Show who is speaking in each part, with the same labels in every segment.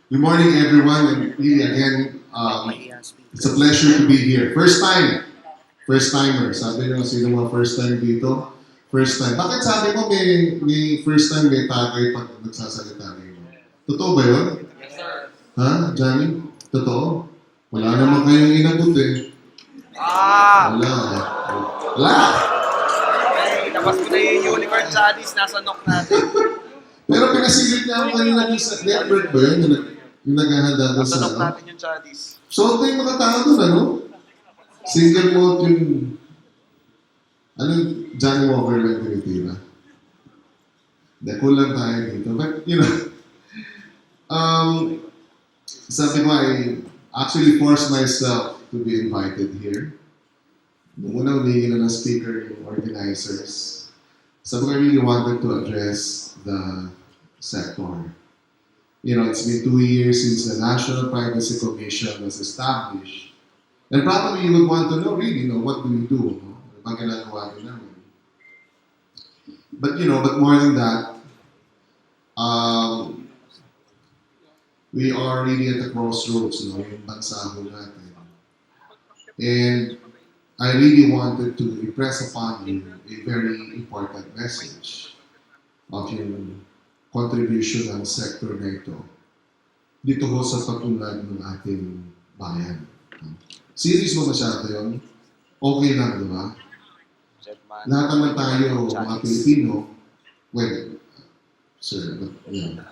Speaker 1: Good morning, everyone, and really again, it's a pleasure to be here. First time, first timer. Sabi nyo, sino mga first time dito? First time. Bakit sabi mo may first time may tagay pag nagsasalita rin mo? Totoo ba yun? Ha, Johnny? Totoo? Wala naman kayong inabot eh. Wala eh. Wala!
Speaker 2: Tapos ko na yung unicorn chalice, nasa knock natin.
Speaker 1: Pero pinasigit niya ako kanina sa network ba yun? Yung naghahanda doon
Speaker 2: Nasa
Speaker 1: sa
Speaker 2: knock
Speaker 1: ano?
Speaker 2: natin yung chalice.
Speaker 1: So, ito yung mga tao doon, ano? Single mode yung... Anong Johnny Walker lang tinitira? Hindi, kulang tayo dito. But, you know, sabi ko, I actually forced myself to be invited here. Nung una, humingi na ng speaker yung organizers. Sabi ko, I really wanted to address the sector. You know, it's been 2 years since the National Privacy Commission was established. And probably you would want to know, really, what do we do? No? Ano bang ginagawa din namin? But, but more than that, we are really at the crossroads, yung bansa ho natin. And I really wanted to impress upon you a very important message of yung contribution ng sector na ito dito ho sa pag-unlad ng ating bayan. Serious mo masyado yun? Okay lang, di ba? Lahat naman tayo, mga Pilipino, well, sir, yeah.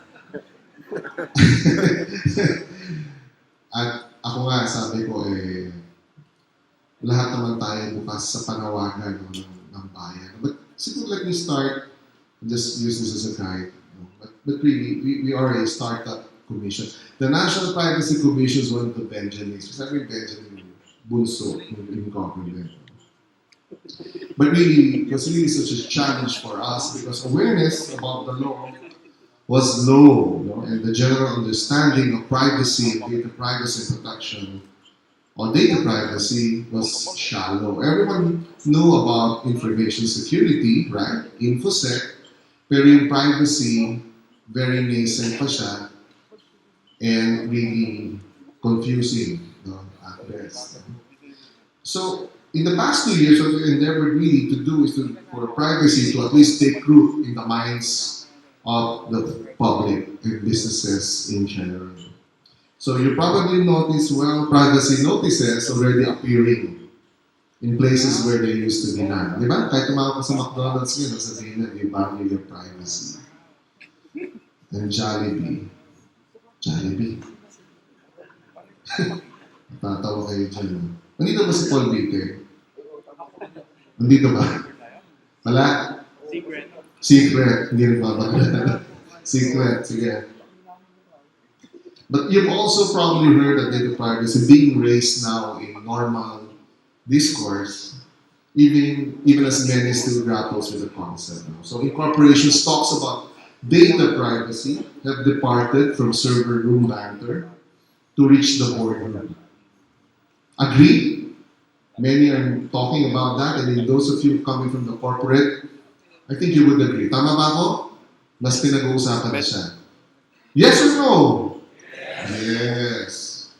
Speaker 1: At ako nga, sabi ko, lahat naman tayo bukas sa panawagan ng bayan. But siguro let me start, just use this as a guide. But really, we are a startup commission. The National Privacy Commission is one of the Benjamins. Sabi Benjamin, bunso in government. But really, it was really such a challenge for us because awareness about the law was low, and the general understanding of privacy, data privacy protection, or data privacy was shallow. Everyone knew about information security, right? InfoSec, pero yung privacy, very nascent pa siya, and really confusing at best. So, in the past 2 years, what we endeavored really to do is for privacy to at least take root in the minds of the public and businesses in general. So you probably notice, privacy notices already appearing in places where they used to be none. Di ba? Kahit tumawag ka sa McDonald's ngayon, sabihin na, you value your privacy. And Jollibee. Jollibee. Tatawa kayo dyan. Nandito ba si Paul Vite? Nandito ba? Wala? Secret. Hindi rin ba? Secret. Sige. But you've also probably heard that data privacy being raised now in normal discourse, even as many still grapples with the concept now. So incorporations talks about data privacy have departed from server room banter to reach the boardroom. Agree? Many are talking about that, and in those of you coming from the corporate, I think you would agree. Tama ba ako? Mas pinag-uusapan na siya. Yes or no? Yes.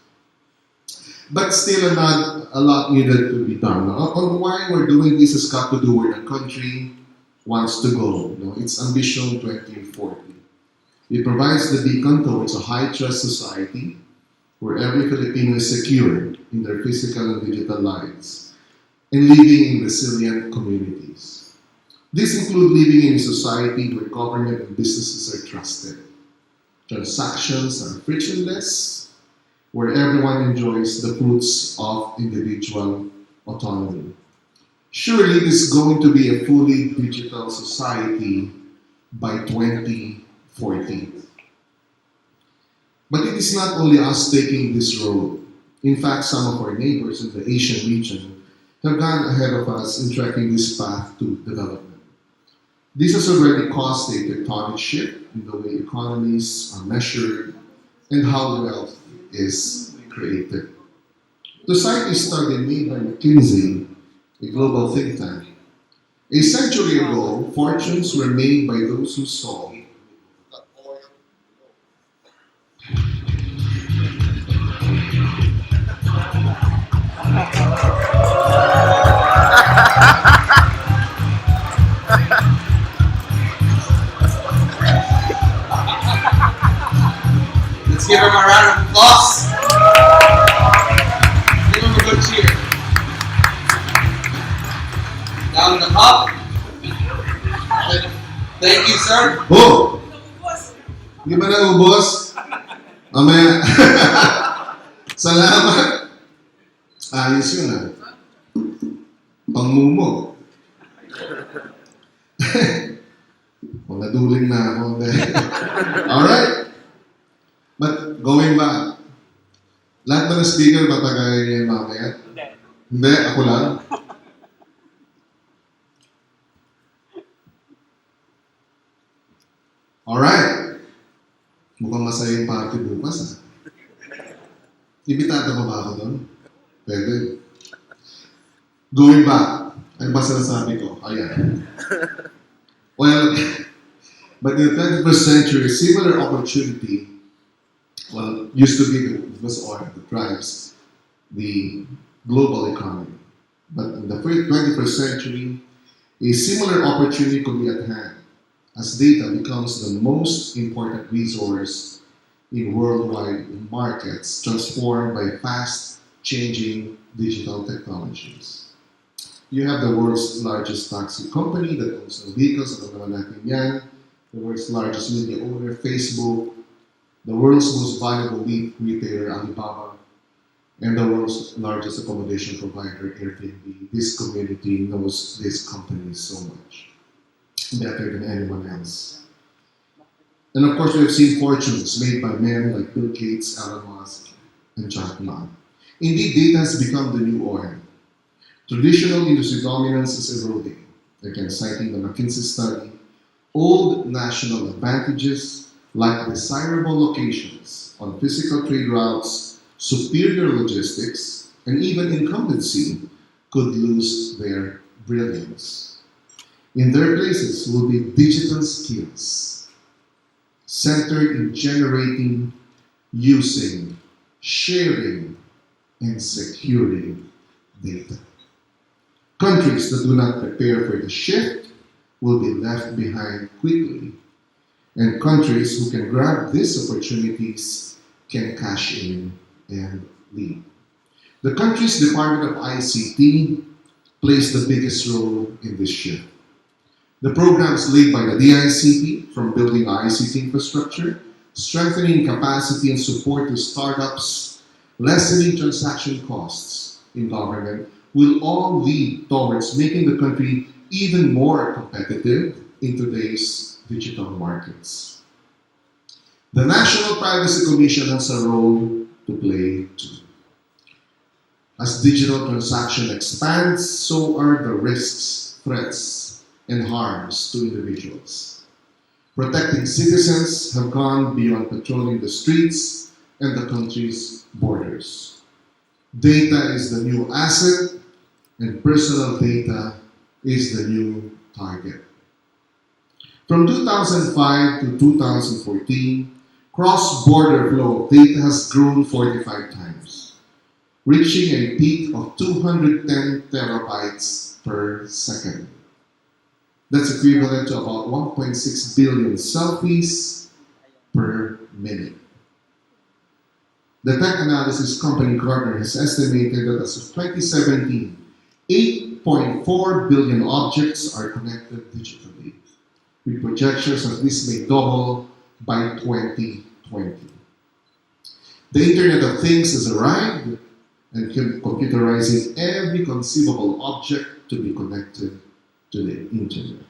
Speaker 1: But still a lot needed to be done. On why we're doing this has got to do where the country wants to go. It's Ambition 2040. It provides the beacon towards a high-trust society where every Filipino is secure in their physical and digital lives and living in resilient communities. This includes living in a society where government and businesses are trusted. Transactions are frictionless, where everyone enjoys the fruits of individual autonomy. Surely it is going to be a fully digital society by 2040. But it is not only us taking this road. In fact, some of our neighbors in the Asian region have gone ahead of us in tracking this path to development. This has already caused a tectonic shift in the way economies are measured and how wealth is created. To cite a study made by McKinsey, a global think tank, a century ago, fortunes were made by those who saw Let's give him a round of applause. Give him a good cheer. Down the cup. Thank you, sir. Oh! Hindi ba naubos? Mamaya. Salamat. Ayos yun ah. Pangmumo. Mga duling na ako. Alright. But going back, lahat ba ng speaker patagayin niya mamaya? Hindi, ako lang. Alright. Mukhang masaya yung party bukas ah. Ibitado pa ba ako doon? Pwede. Going back, ano ba sinasabi ko? Ayan. Well, but in the 21st century, similar opportunity, well, used to be the oil that drives the global economy. But in the 21st century, a similar opportunity could be at hand as data becomes the most important resource in worldwide markets transformed by fast-changing digital technologies. You have the world's largest taxi company that owns the vehicles, alam naman natin yan, the world's largest media owner, Facebook, the world's most valuable retailer, Alibaba, and the world's largest accommodation provider, Airbnb. This community knows these companies so much, better than anyone else. And of course, we have seen fortunes made by men like Bill Gates, Elon Musk, and Jack Ma. Indeed, data has become the new oil. Traditional industry dominance is eroding. Again, citing the McKinsey study, old national advantages like desirable locations on physical trade routes, superior logistics, and even incumbency could lose their brilliance. In their places will be digital skills centered in generating, using, sharing, and securing data. Countries that do not prepare for the shift will be left behind quickly, and countries who can grab these opportunities can cash in and lead. The country's Department of ICT plays the biggest role in this shift. The programs led by the DICT, from building ICT infrastructure, strengthening capacity and support to startups, lessening transaction costs in government, will all lead towards making the country even more competitive in today's digital markets. The National Privacy Commission has a role to play too. As digital transaction expands, so are the risks, threats, and harms to individuals. Protecting citizens have gone beyond patrolling the streets and the country's borders. Data is the new asset, and personal data is the new target. From 2005 to 2014, cross-border flow of data has grown 45 times, reaching a peak of 210 terabytes per second. That's equivalent to about 1.6 billion selfies per minute. The tech analysis company Gartner has estimated that as of 2017, 8.4 billion objects are connected digitally, with projections that this may double by 2020. The Internet of Things has arrived and computerizing every conceivable object to be connected to the Internet.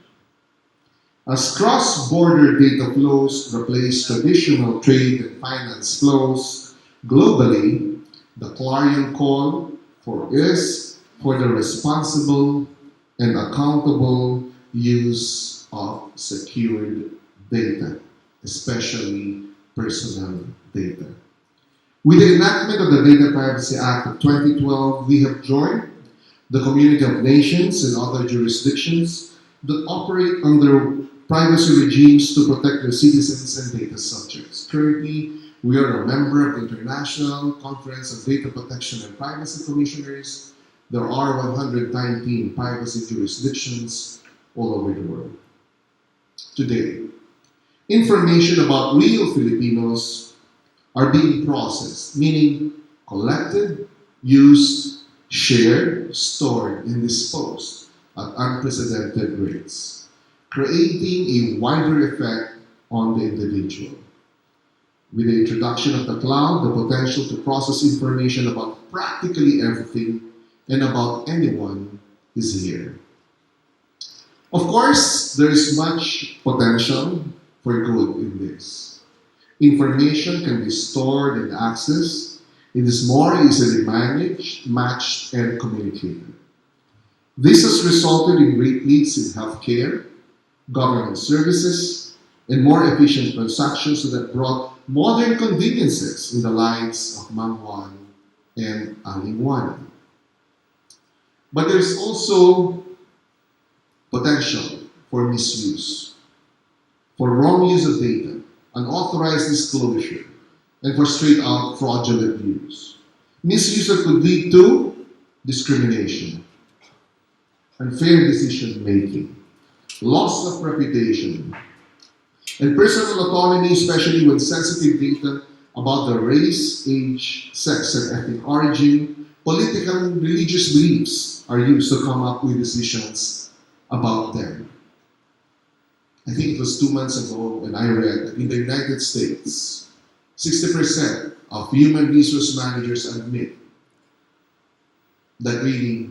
Speaker 1: As cross-border data flows replace traditional trade and finance flows globally, the clarion call is for the responsible and accountable use of secured data, especially personal data. With the enactment of the Data Privacy Act of 2012, we have joined the community of nations and other jurisdictions that operate under privacy regimes to protect their citizens and data subjects. Currently, we are a member of the International Conference of Data Protection and Privacy Commissioners, There are 119 privacy jurisdictions all over the world. Today, information about real Filipinos are being processed, meaning collected, used, shared, stored, and disposed at unprecedented rates, creating a wider effect on the individual. With the introduction of the cloud, the potential to process information about practically everything and about anyone is here. Of course, there is much potential for good in this. Information can be stored and accessed. It is more easily managed, matched, and communicated. This has resulted in great needs in healthcare, government services, and more efficient transactions that brought modern conveniences in the lives of Mang Juan and Aling Juan. But there's also potential for misuse, for wrong use of data, unauthorized disclosure, and for straight-out fraudulent use. Misuse that could lead to discrimination, unfair decision-making, loss of reputation, and personal autonomy, especially when sensitive data about their race, age, sex, and ethnic origin, political and religious beliefs are used to come up with decisions about them. I think it was 2 months ago when I read that in the United States, 60% of human resource managers admit that really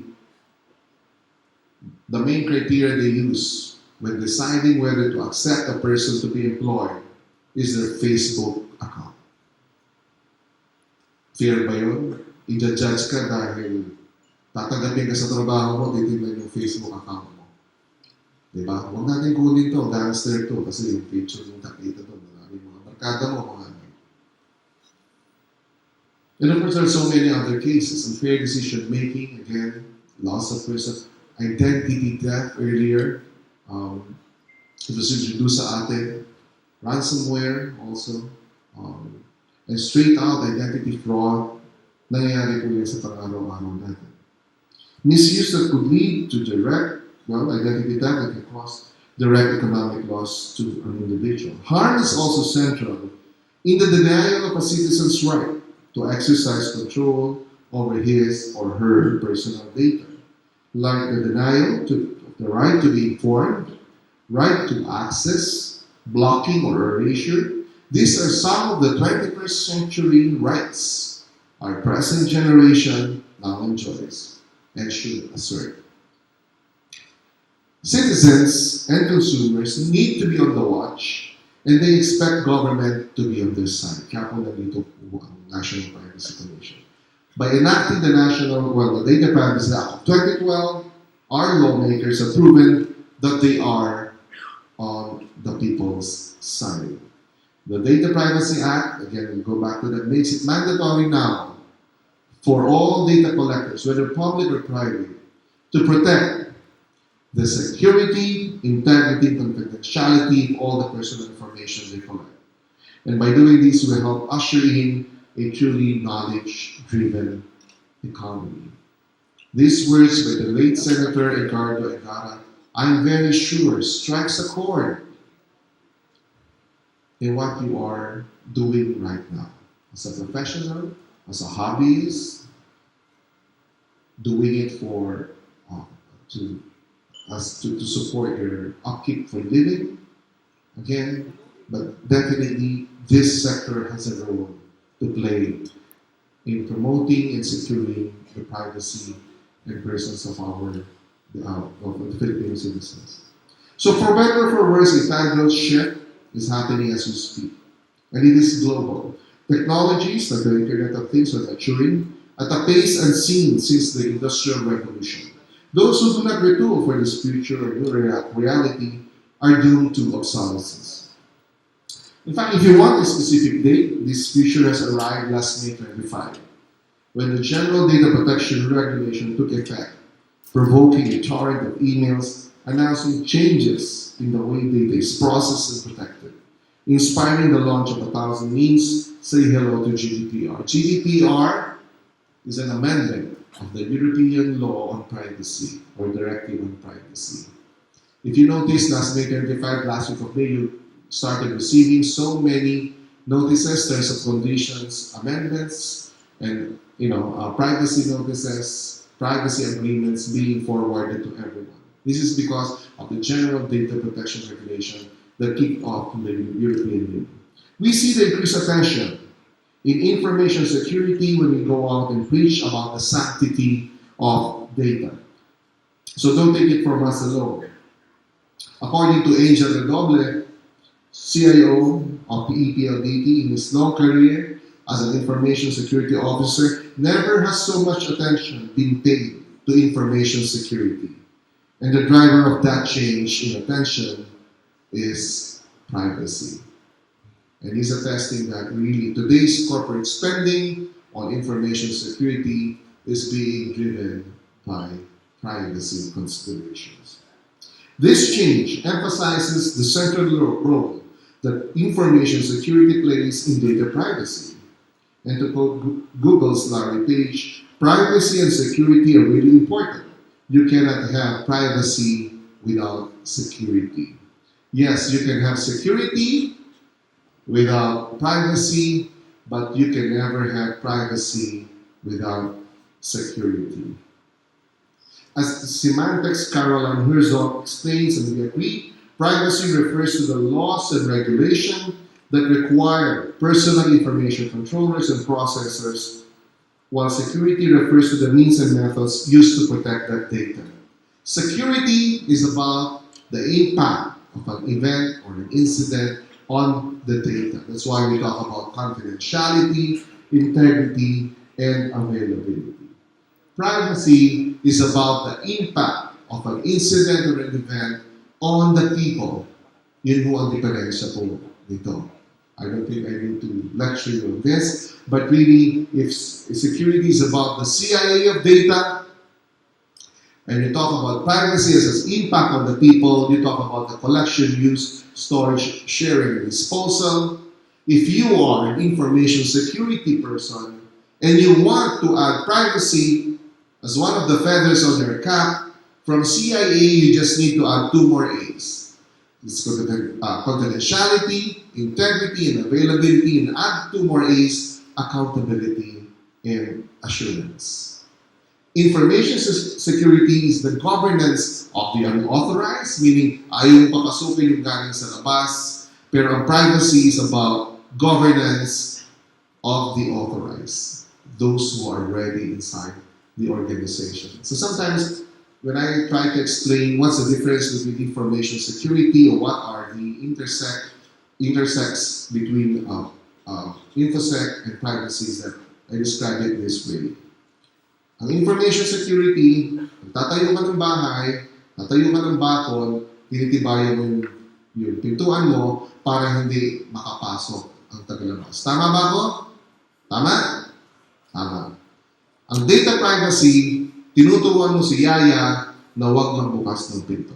Speaker 1: the main criteria they use when deciding whether to accept a person to be employed is their Facebook account. Fair ba yun? I-judge ka dahil tatanggapin ka sa trabaho mo, titignan yung Facebook account mo. Diba? Huwag natin kunin to, gangster to, kasi yung picture yung takita to, maraming mga barkada mo, mga ano. And of course, there are so many other cases. Unfair decision making, again, loss of person, identity theft earlier. It was introduced sa atin. Ransomware also. And straight out identity fraud. Nangyayari po yan sa pang-araw-araw natin. Misuse that could lead to identity theft that can cause direct economic loss to an individual. Harm is also central in the denial of a citizen's right to exercise control over his or her personal data, like the denial of the right to be informed, right to access, blocking or erasure. These are some of the 21st century rights our present generation now enjoys and should assert. Citizens and consumers need to be on the watch, and they expect government to be on their side. Kaya po nandito po ang National Privacy Commission. By enacting the Data Privacy Act of 2012, our lawmakers have proven that they are on the people's side. The Data Privacy Act, again, we'll go back to that, makes it mandatory now for all data collectors, whether public or private, to protect the security, integrity, and confidentiality of all the personal information they collect. And by doing this, we help usher in a truly knowledge-driven economy. These words by the late Senator Edgardo Egara, I'm very sure, strikes a chord in what you are doing right now. As a professional, as a hobbyist, doing it for to support your upkeep for living, again, but definitely this sector has a role to play in promoting and securing the privacy and persons of the Filipino citizens. So for better or for worse, a tidal shift is happening as we speak, and it is global. Technologies like the Internet of Things are maturing at a pace unseen since the Industrial Revolution. Those who do not retool for this future or new reality are doomed to obsolescence. In fact, if you want a specific date, this future has arrived last May 25, when the General Data Protection Regulation took effect, provoking a torrent of emails announcing changes in the way data is processed and protected, inspiring the launch of 1,000 means say hello to GDPR. GDPR is an amendment of the European law on privacy or directive on privacy. If you notice, last May 25, last week of May, you started receiving so many notices, terms of conditions, amendments, and privacy notices, privacy agreements being forwarded to everyone. This is because of the general data protection regulation that kicked off from the European Union. We see the increased attention in information security when we go out and preach about the sanctity of data. So don't take it from us alone. According to Angel Redoble, CIO of PEPLDT, in his long career as an information security officer, never has so much attention been paid to information security. And the driver of that change in attention is privacy. And he's attesting that really today's corporate spending on information security is being driven by privacy considerations. This change emphasizes the central role that information security plays in data privacy. And to quote Google's Larry Page, privacy and security are really important. You cannot have privacy without security. Yes, you can have security without privacy, but you can never have privacy without security. As Symantec's Caroline Herzog explains, and we agree, privacy refers to the laws and regulation that require personal information controllers and processors, while security refers to the means and methods used to protect that data. Security is about the impact of an event or an incident on the data. That's why we talk about confidentiality, integrity, and availability. Privacy is about the impact of an incident or an event on the people. Yun ho ang diferensya po nito. I don't think I need to lecture you on this, but really, if security is about the CIA of data, and you talk about privacy as its impact on the people, you talk about the collection, use, storage, sharing, and disposal. If you are an information security person and you want to add privacy as one of the feathers on your cap, from CIA you just need to add 2 more A's. It's confidentiality, integrity, and availability, and add 2 more A's, accountability and assurance. Information security is the governance of the unauthorized, meaning ayaw papasukin yung galing sa labas, pero ang privacy is about governance of the authorized, those who are already inside the organization. So sometimes when I try to explain what's the difference between information security or what are the intersects between InfoSec and privacy, is that I describe it this way. Ang information security, tatayo ka ng bahay, tatayo ka ng bakod, tinitibayan yung pintuan mo para hindi makapasok ang tagalabas. Tama ba ako? Tama? Tama. Ang data privacy, tinuturuan mo si Yaya na huwag magbukas ng pinto.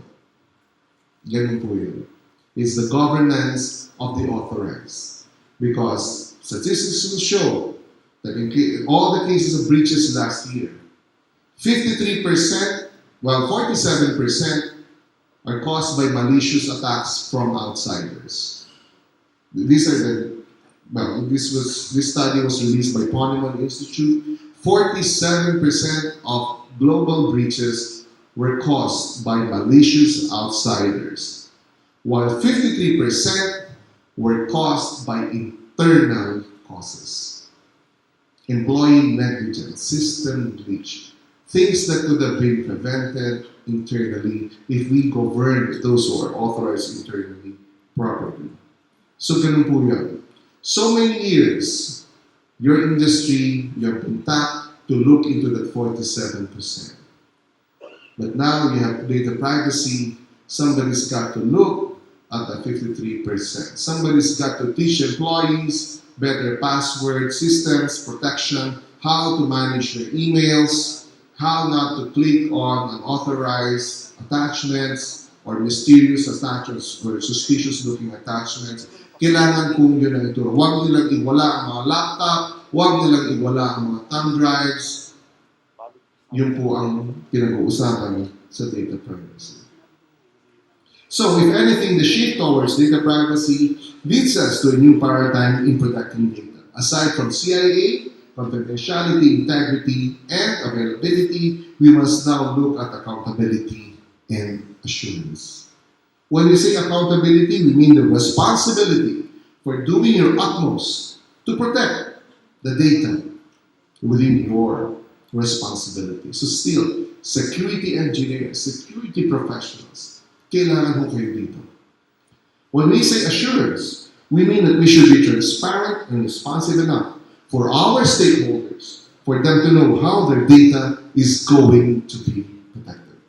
Speaker 1: Ganun po yun. It's the governance of the authorized. Because statistics will show that in all the cases of breaches last year, 53%, well, 47% are caused by malicious attacks from outsiders. These are this study was released by Ponemon Institute. 47% of global breaches were caused by malicious outsiders, while 53% were caused by internal causes. Employee negligence, system glitch, things that could have been prevented internally if we governed those who are authorized internally properly. So ganun po yan. So many years, your industry, you have been tapped to look into that 47%. But now you have data privacy, somebody's got to look at the 53%. Somebody's got to teach employees better password systems, protection, how to manage their emails, how not to click on unauthorized attachments or mysterious attachments or suspicious looking attachments. Kailangan kung yun ang ituro. Huwag nilang iwala ang mga laptop, huwag nilang iwala ang mga thumb drives. Yun po ang pinag-uusapan sa data privacy. So, if anything, the shift towards data privacy leads us to a new paradigm in protecting data. Aside from CIA, confidentiality, integrity, and availability, we must now look at accountability and assurance. When we say accountability, we mean the responsibility for doing your utmost to protect the data within your responsibility. So still, security engineers, security professionals, kailangan ho kayo dito. When we say assurance, we mean that we should be transparent and responsive enough for our stakeholders, for them to know how their data is going to be protected.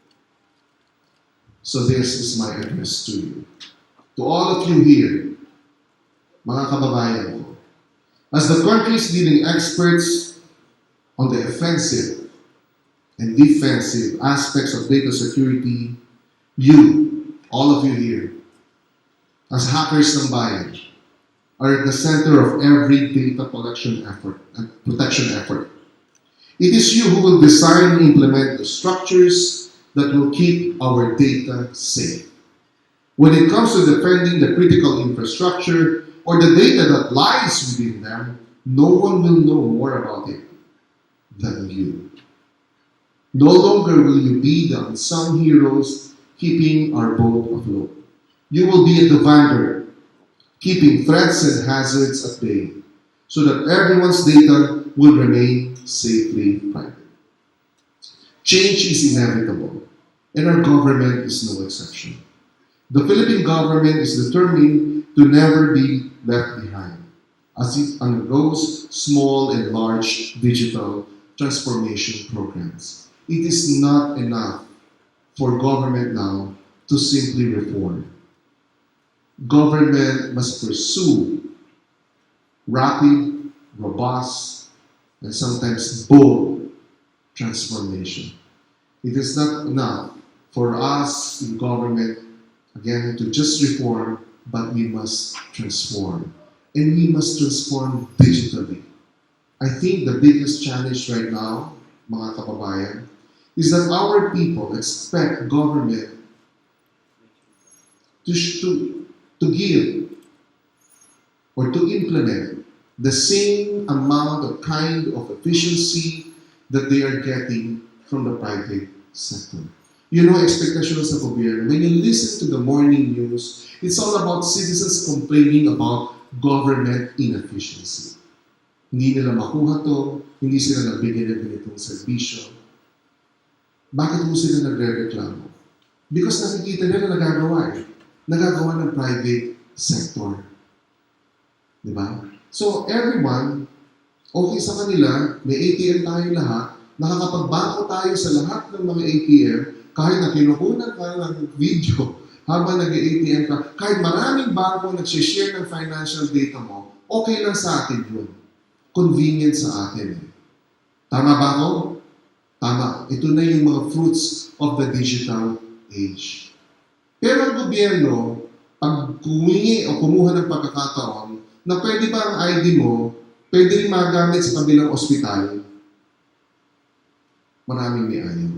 Speaker 1: So this is my address to you. To all of you here, mga kababayan ko, as the country's leading experts on the offensive and defensive aspects of data security, you, all of you here, as hackers ng bayan, are at the center of every data collection effort and protection effort. It is you who will design and implement the structures that will keep our data safe. When it comes to defending the critical infrastructure or the data that lies within them, no one will know more about it than you. No longer will you be the unsung heroes keeping our boat afloat. You will be at the vanguard, keeping threats and hazards at bay, so that everyone's data will remain safely private. Change is inevitable, and our government is no exception. The Philippine government is determined to never be left behind as it undergoes small and large digital transformation programs. It is not enough for government now to simply reform. Government must pursue rapid, robust, and sometimes bold transformation. It is not enough for us in government, again, to just reform, but we must transform. And we must transform digitally. I think the biggest challenge right now, mga kababayan, is that our people expect government to give or to implement the same amount of kind of efficiency that they are getting from the private sector. You know, expectation sa gobyerno. When you listen to the morning news, it's all about citizens complaining about government inefficiency. Hindi nila makuha to, hindi sila nabigyan ng ganitong serbisyo. Bakit mo sila nagre-reklamo? Because nakikita nila nagagawa eh. Nagagawa ng private sector. Diba? So everyone, okay sa kanila, may ATM tayo lahat, nakakapagbangko tayo sa lahat ng mga ATM, kahit na kinukunan ka ng video habang nag-ATM ka, kahit maraming bangko nagsishare ng financial data mo, okay lang sa atin yun. Convenient sa atin. Tama ba ako? Tama. Ito na yung mga fruits of the digital age. Pero ang gobyerno, pag humingi o kumuha ng pagkakataon, na pwede ba ang ID mo, pwede rin magamit sa kabilang ospital, maraming may ayaw.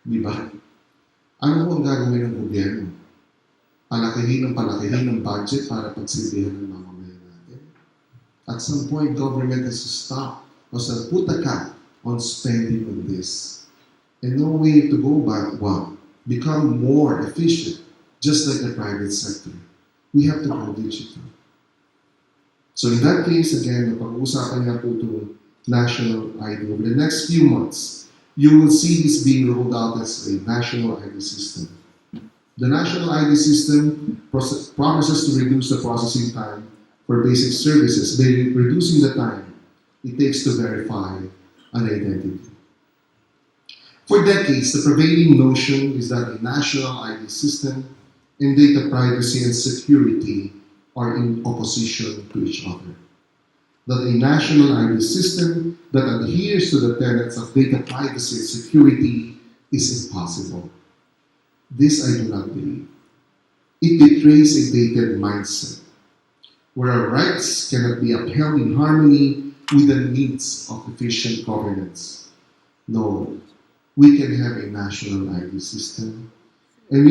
Speaker 1: Di ba? Ano po ang gagawin ng gobyerno? Palakihin ng budget para pagsilbihan ng mga mamamayan natin. At some point, government has to stop or to put a cap on spending on this. And no way to go back, well, become more efficient, just like the private sector. We have to go digital. So in that case, again, napag-uusapan nga po ito national ID. Over the next few months, you will see this being rolled out as a national ID system. The national ID system promises to reduce the processing time for basic services by reducing the time it takes to verify an identity. For decades, the prevailing notion is that a national ID system and data privacy and security are in opposition to each other. That a national ID system that adheres to the tenets of data privacy and security is impossible. This I do not believe. It betrays a dated mindset, where our rights cannot be upheld in harmony with the needs of efficient governance. No, we can have a national ID system, and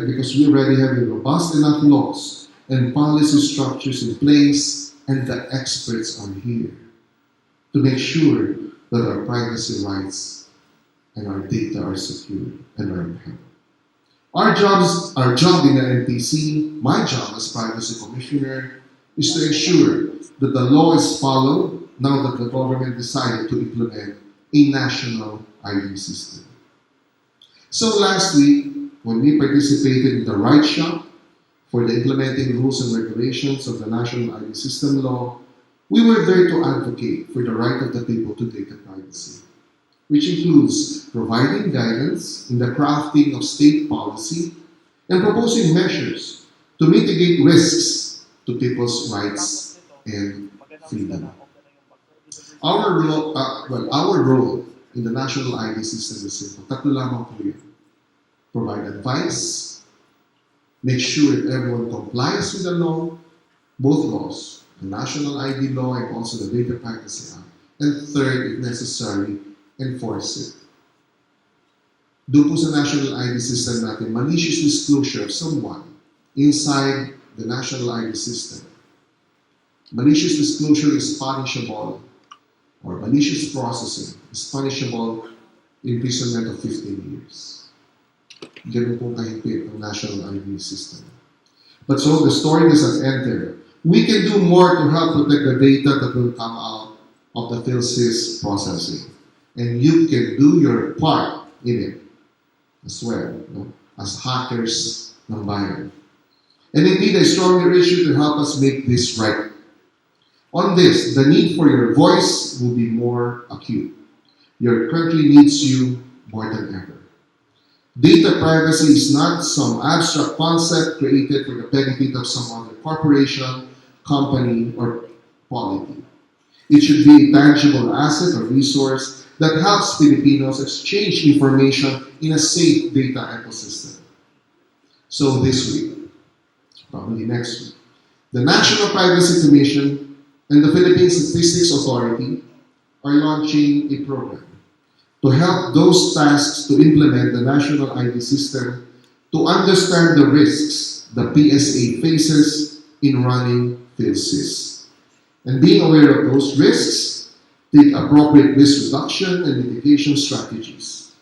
Speaker 1: because we already have a robust enough laws and policy structures in place, and the experts are here to make sure that our privacy rights and our data are secure and are upheld. Our job in the NTC, my job as Privacy Commissioner, is to ensure that the law is followed now that the government decided to implement a national ID system. So last week, when we participated in the Right Shop for the implementing rules and regulations of the National ID System law, we were there to advocate for the right of the people to data privacy, which includes providing guidance in the crafting of state policy and proposing measures to mitigate risks to people's rights and freedom. Our role in the national ID system is simple. Tatlo lamang po yun. Provide advice, make sure that everyone complies with the law, both laws, the national ID law and also the Data Privacy Act. And third, if necessary, enforce it. Doon po sa national ID system natin, malicious disclosure of someone inside the national ID system. Malicious disclosure is punishable, or malicious processing is punishable imprisonment of 15 years. Ganun po kahigpit ang national ID system. But so the story doesn't end there. We can do more to help protect the data that will come out of the PhilSys processing. And you can do your part in it as well, no? As hackers ng bayan. And indeed, I strongly urge you to help us make this right. On this, the need for your voice will be more acute. Your country needs you more than ever. Data privacy is not some abstract concept created for the benefit of some other corporation, company, or polity. It should be a tangible asset or resource that helps Filipinos exchange information in a safe data ecosystem. So this week, probably next week, the National Privacy Commission and the Philippine Statistics Authority are launching a program to help those tasked to implement the national ID system to understand the risks the PSA faces in running PhilSys. And being aware of those risks, take appropriate risk reduction and mitigation strategies.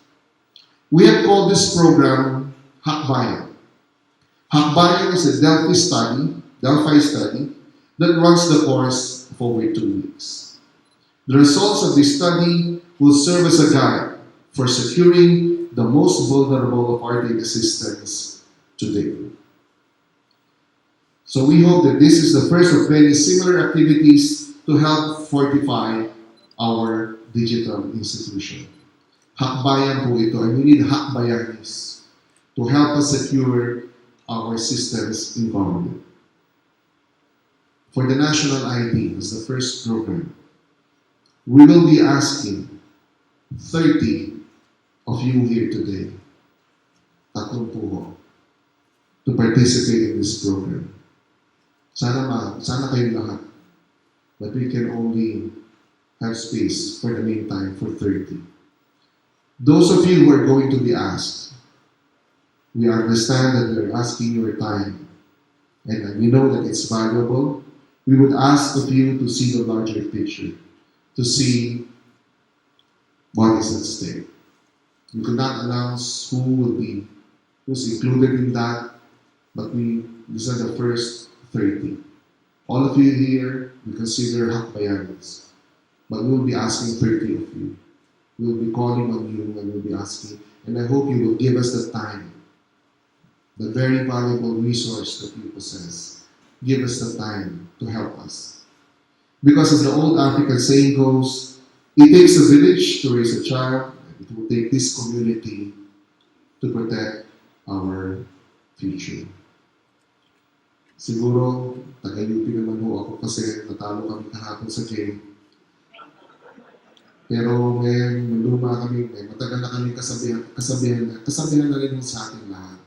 Speaker 1: We have called this program Hakbayan. Hakbayan is a Delphi study that runs the course of over 2 weeks. The results of this study will serve as a guide for securing the most vulnerable of our data systems today. So we hope that this is the first of many similar activities to help fortify our digital institution. Hakbayan po ito, and we need hakbayanis to help us secure our systems in government. For the national ID, as the first program, we will be asking 30 of you here today, tatlong puho, to participate in this program. Sana kayo lahat, but we can only have space for the meantime for 30. Those of you who are going to be asked, we understand that we are asking your time, and we know that it's valuable. We would ask of you to see the larger picture, to see what is at stake. We could not announce who's included in that, but these are the first 30. All of you here, we consider hakbayanis, but we will be asking 30 of you. We will be calling on you and we'll be asking, and I hope you will give us the time, the very valuable resource that you possess. Give us the time to help us. Because as the old African saying goes, it takes a village to raise a child, and it will take this community to protect our future. Siguro, taga-UP naman ho ako kasi natalo kami kahapon sa game. Pero may luma kami, matagal na kami kasabihan na rin sa ating lahat.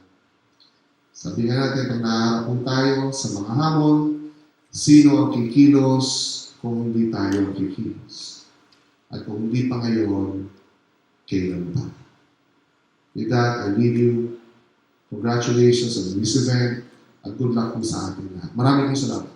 Speaker 1: Sabihan natin, pag naharap tayo sa mga hamon, sino ang kikilos kung hindi tayo kikilos. At kung hindi pa ngayon, kailan pa. With that, I leave you. Congratulations on this event at good luck po sa ating lahat. Maraming salamat.